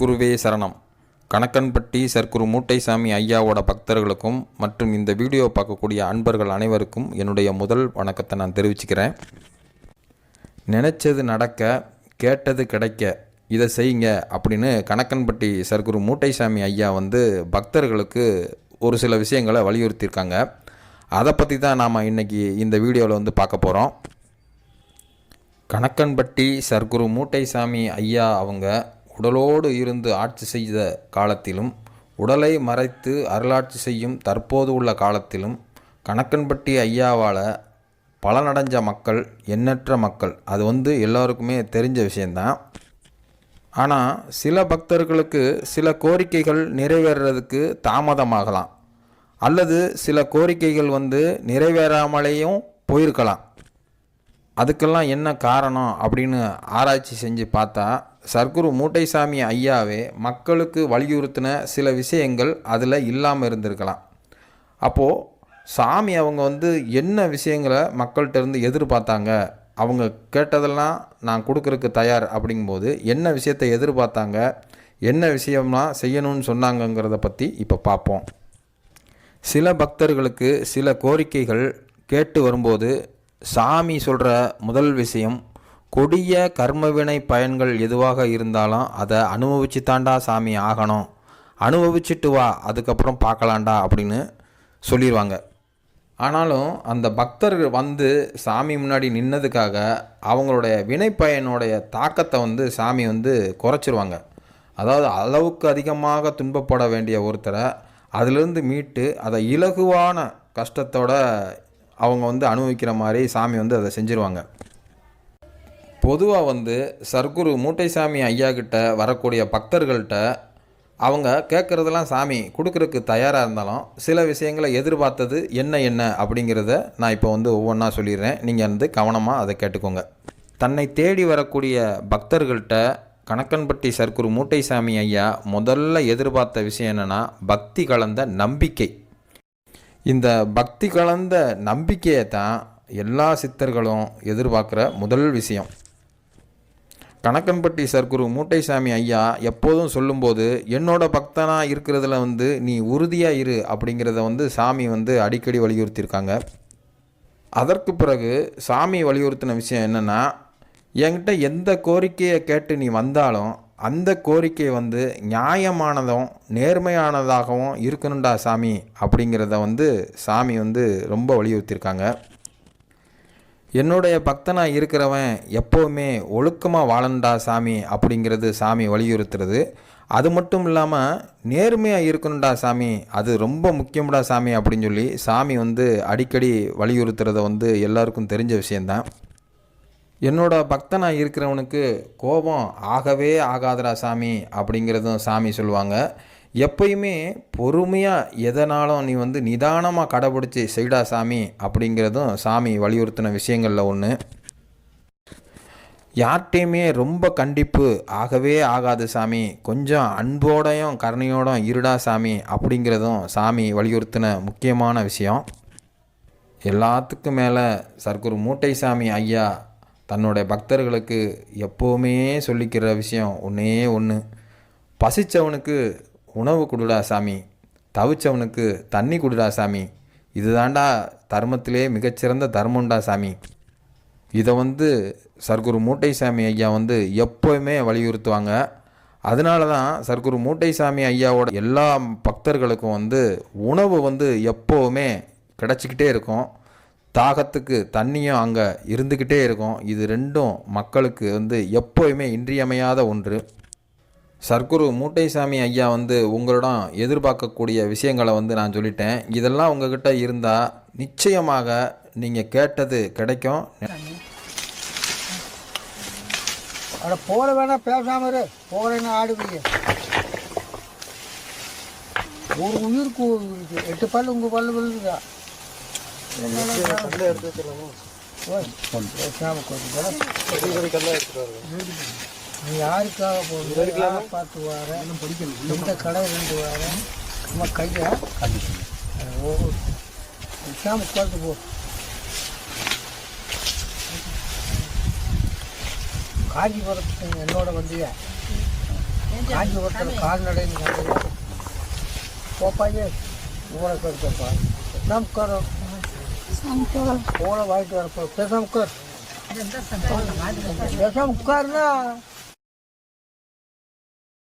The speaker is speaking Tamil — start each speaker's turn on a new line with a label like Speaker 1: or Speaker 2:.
Speaker 1: சர்க்குருவே சரணம். கணக்கன்பட்டி சர்க்குரு மூட்டைசாமி ஐயாவோட பக்தர்களுக்கும் மற்றும் இந்த வீடியோ பார்க்கக்கூடிய அன்பர்கள் அனைவருக்கும் என்னுடைய முதல் வணக்கத்தை நான் தெரிவிச்சுக்கிறேன். நினச்சது நடக்க, கேட்டது கிடைக்க, இதை செய்யுங்க அப்படின்னு கணக்கன்பட்டி சர்க்குரு மூட்டைசாமி ஐயா பக்தர்களுக்கு ஒரு சில விஷயங்களை வலியுறுத்தியிருக்காங்க. அதை பற்றி தான் நாம் இன்றைக்கி இந்த வீடியோவில் பார்க்க போகிறோம். கணக்கன்பட்டி சர்க்குரு மூட்டைசாமி ஐயா அவங்க உடலோடு இருந்து ஆட்சி செய்த காலத்திலும் உடலை மறைத்து அருளாட்சி செய்யும் தற்போது உள்ள காலத்திலும் கணக்கன்பட்டி ஐயாவால் பலனடைஞ்ச மக்கள் எண்ணற்ற மக்கள். அது எல்லோருக்குமே தெரிஞ்ச விஷயந்தான். ஆனால் சில பக்தர்களுக்கு சில கோரிக்கைகள் நிறைவேறதுக்கு தாமதமாகலாம், அல்லது சில கோரிக்கைகள் நிறைவேறாமலேயும் போயிருக்கலாம். அதுக்கெல்லாம் என்ன காரணம் அப்படின்னு ஆராய்ச்சி செஞ்சு பார்த்தா சர்க்குரு மூட்டைசாமி ஐயாவே மக்களுக்கு வலியுறுத்தின சில விஷயங்கள் அதில் இல்லாமல் இருந்திருக்கலாம். அப்போது சாமி அவங்க என்ன விஷயங்களை மக்கள்கிட்ட இருந்து எதிர்பார்த்தாங்க, அவங்க கேட்டதெல்லாம் நான் கொடுக்கறதுக்கு தயார் அப்படிங்கும்போது என்ன விஷயத்தை எதிர்பார்த்தாங்க, என்ன விஷயம்லாம் செய்யணும்னு சொன்னாங்கங்கிறத பற்றி இப்போ பார்ப்போம். சில பக்தர்களுக்கு சில கோரிக்கைகள் கேட்டு வரும்போது சாமி சொல்கிற முதல் விஷயம், கொடிய கர்மவினை பயன்கள் எதுவாக இருந்தாலும் அதை அனுபவிச்சு தாண்டா சாமி ஆகணும், அனுபவிச்சுட்டு வா, அதுக்கப்புறம் பார்க்கலாண்டா அப்படின்னு சொல்லிடுவாங்க. ஆனாலும் அந்த பக்தர்கள் சாமி முன்னாடி நின்னதுக்காக அவங்களுடைய வினை பயனுடைய தாக்கத்தை சாமி குறைச்சிருவாங்க. அதாவது அளவுக்கு அதிகமாக துன்பப்பட வேண்டிய ஒருத்தரை அதிலிருந்து மீட்டு அதை இலகுவான கஷ்டத்தோட அவங்க அனுபவிக்கிற மாதிரி சாமி அதை செஞ்சுருவாங்க. பொதுவாக சர்க்குரு மூட்டைசாமி ஐயா கிட்ட வரக்கூடிய பக்தர்கள்ட்ட அவங்க கேட்குறதெல்லாம் சாமி கொடுக்கறதுக்கு தயாராக இருந்தாலும் சில விஷயங்களை எதிர்பார்த்தது என்ன அப்படிங்கிறத நான் இப்போ ஒவ்வொன்றா சொல்லிடுறேன். நீங்கள் கவனமாக அதை கேட்டுக்கோங்க. தன்னை தேடி வரக்கூடிய பக்தர்கள்ட்ட கணக்கன்பட்டி சர்க்குரு மூட்டைசாமி ஐயா முதல்ல எதிர்பார்த்த விஷயம் என்னென்னா பக்தி கலந்த நம்பிக்கை. இந்த பக்தி கலந்த நம்பிக்கையை தான் எல்லா சித்தர்களும் எதிர்பார்க்குற முதல் விஷயம். கணக்கன்பட்டி சர்க்குரு மூட்டைசாமி ஐயா எப்போதும் சொல்லும்போது என்னோட பக்தனாக இருக்கிறதுல நீ உறுதியாக இரு அப்படிங்கிறத சாமி அடிக்கடி வலியுறுத்தியிருக்காங்க. அதற்கு பிறகு சாமி வலியுறுத்தின விஷயம் என்னென்னா, என்கிட்ட எந்த கோரிக்கையை கேட்டு நீ வந்தாலும் அந்த கோரிக்கை நியாயமானதும் நேர்மையானதாகவும் இருக்கணும்டா சாமி அப்படிங்கிறத சாமி ரொம்ப வலியுறுத்தியிருக்காங்க. என்னுடைய பக்தனாக இருக்கிறவன் எப்போவுமே ஒழுக்கமாக வாழண்டா சாமி அப்படிங்கிறது சாமி வலியுறுத்துறது. அது மட்டும் இல்லாமல் நேர்மையாக இருக்கணும்டா சாமி, அது ரொம்ப முக்கியம்டா சாமி அப்படின்னு சொல்லி சாமி அடிக்கடி வலியுறுத்துறத எல்லாருக்கும் தெரிஞ்ச விஷயந்தான். என்னோட பக்தனாக இருக்கிறவனுக்கு கோபம் ஆகவே ஆகாதரா சாமி அப்படிங்கிறதும் சாமி சொல்லுவாங்க. எப்பயுமே பொறுமையாக எதனாலும் நீ நிதானமாக கடைபிடிச்சி செய்டா சாமி அப்படிங்கிறதும் சாமி வலியுறுத்தின விஷயங்களில் ஒன்று. யார்கிட்டையுமே ரொம்ப கண்டிப்பு ஆகவே ஆகாது சாமி, கொஞ்சம் அன்போடையும் கருணையோடும் இருடா சாமி அப்படிங்கிறதும் சாமி வலியுறுத்தின முக்கியமான விஷயம். எல்லாத்துக்கும் மேலே சர்க்குரு மூட்டைசாமி ஐயா தன்னுடைய பக்தர்களுக்கு எப்போவுமே சொல்லிக்கிற விஷயம் ஒன்றே ஒன்று, பசித்தவனுக்கு உணவு கொடுடா சாமி, தவிச்சவனுக்கு தண்ணி கொடுடா சாமி, இதுதாண்டா தர்மத்திலே மிகச்சிறந்த தர்மம்டா சாமி. இதை சர்க்குரு மூட்டைசாமி ஐயா எப்போவுமே வலியுறுத்துவாங்க. அதனால தான் சர்க்குரு மூட்டைசாமி ஐயாவோட எல்லா பக்தர்களுக்கும் உணவு எப்போவுமே கிடச்சிக்கிட்டே இருக்கும், தாகத்துக்கு தண்ணியும் அங்கே இருந்துக்கிட்டே இருக்கும். இது ரெண்டும் மக்களுக்கு எப்போயுமே இன்றியமையாத ஒன்று. சர்க்குரு மூட்டைசாமி ஐயா உங்களிடம் எதிர்பார்க்கக்கூடிய விஷயங்களை நான் சொல்லிட்டேன். இதெல்லாம் உங்ககிட்ட இருந்தால் நிச்சயமாக நீங்கள் கேட்டது கிடைக்கும்.
Speaker 2: போட வேணாம், பேசாம போகிறேன்னு ஆடுவீங்க. ஒரு உயிருக்கு 8 பல்லு உங்கள் பல்லு விழுதுதா? நீ யாருக்காக போகுது பார்த்து வர, எந்த கடை ரெண்டு வர, நம்ம கையை உட்காந்து போ. காஞ்சிபுரத்துக்கு என்னோட வந்தியா? காஞ்சிபுரத்தில் கால்நடைன்னு காட்டுங்க போப்பாயே உங்களுக்கு இருக்கப்பா பேசாம போன வாங்கிட்டு வரப்போ பேசாம உட்கார் பேசாம உட்காருனா